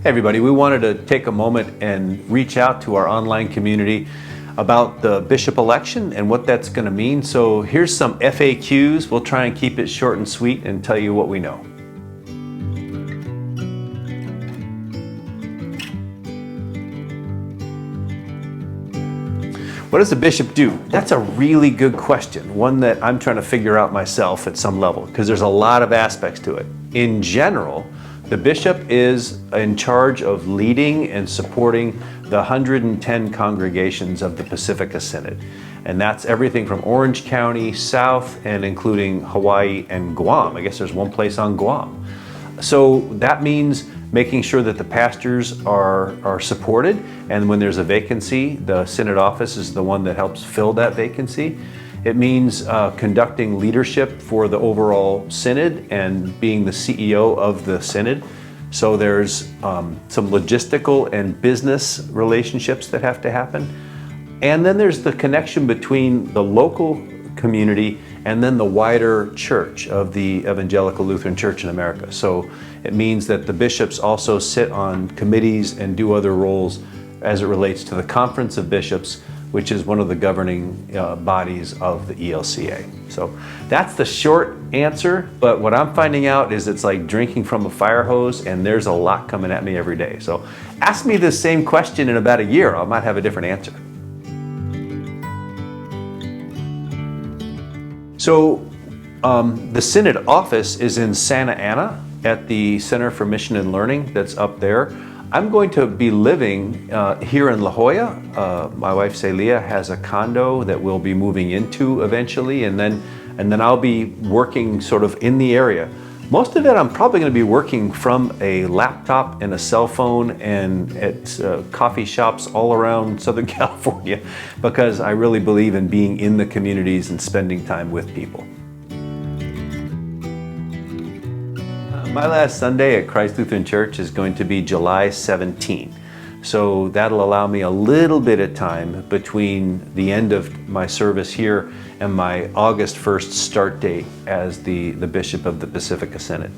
Hey everybody, we wanted to take a moment and reach out to our online community about the bishop election and what that's going to mean. So here's some FAQs. We'll try and keep it short and sweet and tell you what we know. What does a bishop do? That's a really good question, one that I'm trying to figure out myself at some level, because there's a lot of aspects to it. In general, the bishop is in charge of leading and supporting the 110 congregations of the Pacifica Synod. And that's everything from Orange County, south, and including Hawaii and Guam. I guess there's one place on Guam. So that means making sure that the pastors are supported, and when there's a vacancy, the synod office is the one that helps fill that vacancy. It means conducting leadership for the overall synod and being the CEO of the synod. So there's some logistical and business relationships that have to happen. And then there's the connection between the local community and then the wider church of the Evangelical Lutheran Church in America. So it means that the bishops also sit on committees and do other roles as it relates to the Conference of Bishops, which is one of the governing bodies of the ELCA. So that's the short answer, but what I'm finding out is it's like drinking from a fire hose, and there's a lot coming at me every day. So ask me the same question in about a year, I might have a different answer. So the Synod office is in Santa Ana at the Center for Mission and Learning that's up there. I'm going to be living here in La Jolla. My wife Celia has a condo that we'll be moving into eventually, and then I'll be working sort of in the area. Most of it I'm probably going to be working from a laptop and a cell phone and at coffee shops all around Southern California, because I really believe in being in the communities and spending time with people. My last Sunday at Christ Lutheran Church is going to be July 17. So that'll allow me a little bit of time between the end of my service here and my August 1st start date as the Bishop of the Pacifica Synod.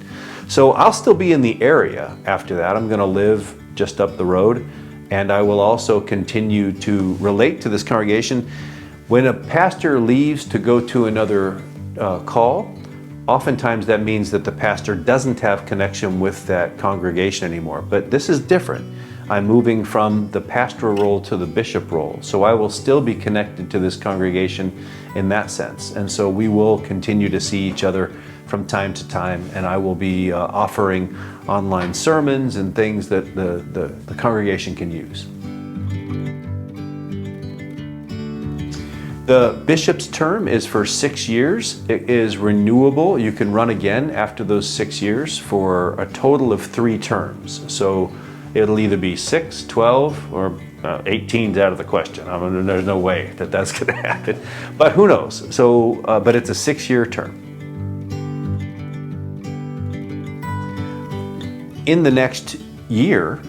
So I'll still be in the area after that. I'm going to live just up the road, and I will also continue to relate to this congregation. When a pastor leaves to go to another call, oftentimes that means that the pastor doesn't have connection with that congregation anymore. But this is different. I'm moving from the pastoral role to the bishop role. So I will still be connected to this congregation in that sense. And so we will continue to see each other from time to time, and I will be offering online sermons and things that the congregation can use. The bishop's term is for 6 years. It is renewable. You can run again after those 6 years for a total of 3 terms. So it'll either be 6, 12, or 18's out of the question. I mean, there's no way that that's going to happen, but who knows? So, but it's a 6-year term. In the next year,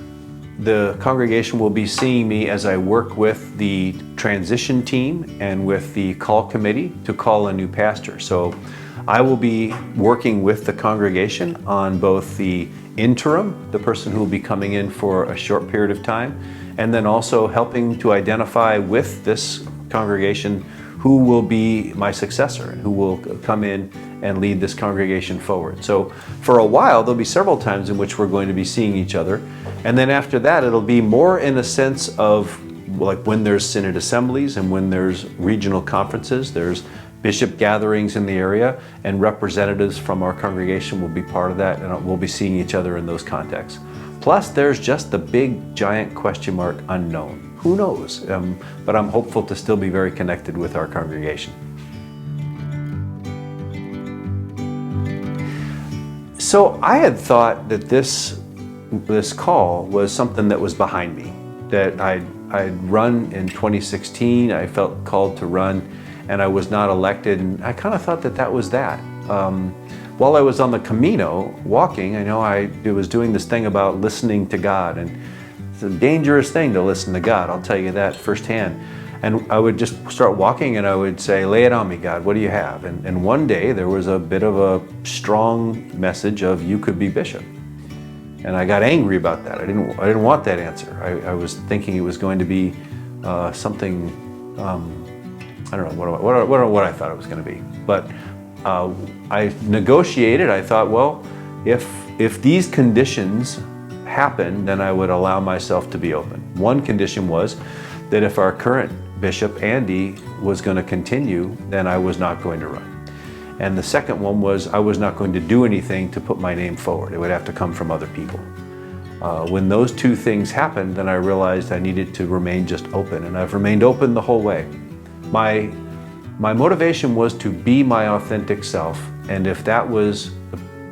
the congregation will be seeing me as I work with the transition team and with the call committee to call a new pastor. So I will be working with the congregation on both the interim, the person who will be coming in for a short period of time, and then also helping to identify with this congregation who will be my successor and who will come in and lead this congregation forward. So for a while, there'll be several times in which we're going to be seeing each other. And then after that, it'll be more in a sense of like when there's synod assemblies and when there's regional conferences, there's bishop gatherings in the area, and representatives from our congregation will be part of that, and we'll be seeing each other in those contexts. Plus, there's just the big, giant question mark unknown. Who knows? But I'm hopeful to still be very connected with our congregation. So I had thought that this call was something that was behind me, that I'd run in 2016, I felt called to run, and I was not elected, and I kind of thought that that was that. While I was on the Camino walking, I know I was doing this thing about listening to God, and it's a dangerous thing to listen to God, I'll tell you that firsthand. And I would just start walking and I would say, lay it on me, God, what do you have? And one day there was a bit of a strong message of you could be bishop. And I got angry about that. I didn't want that answer. I was thinking it was going to be something, I don't know what I thought it was going to be. But I negotiated. I thought, well, if these conditions happen, then I would allow myself to be open. One condition was that if our current bishop, Andy, was going to continue, then I was not going to run. And the second one was I was not going to do anything to put my name forward. It would have to come from other people. When those two things happened, then I realized I needed to remain just open, and I've remained open the whole way. My motivation was to be my authentic self, and if that was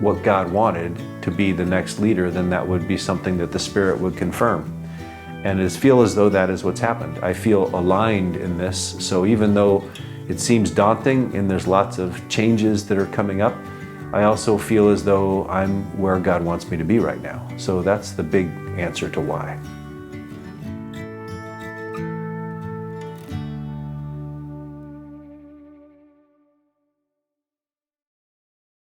what God wanted to be the next leader, then that would be something that the Spirit would confirm. And I feel as though that is what's happened. I feel aligned in this, so even though it seems daunting and there's lots of changes that are coming up, I also feel as though I'm where God wants me to be right now. So that's the big answer to why.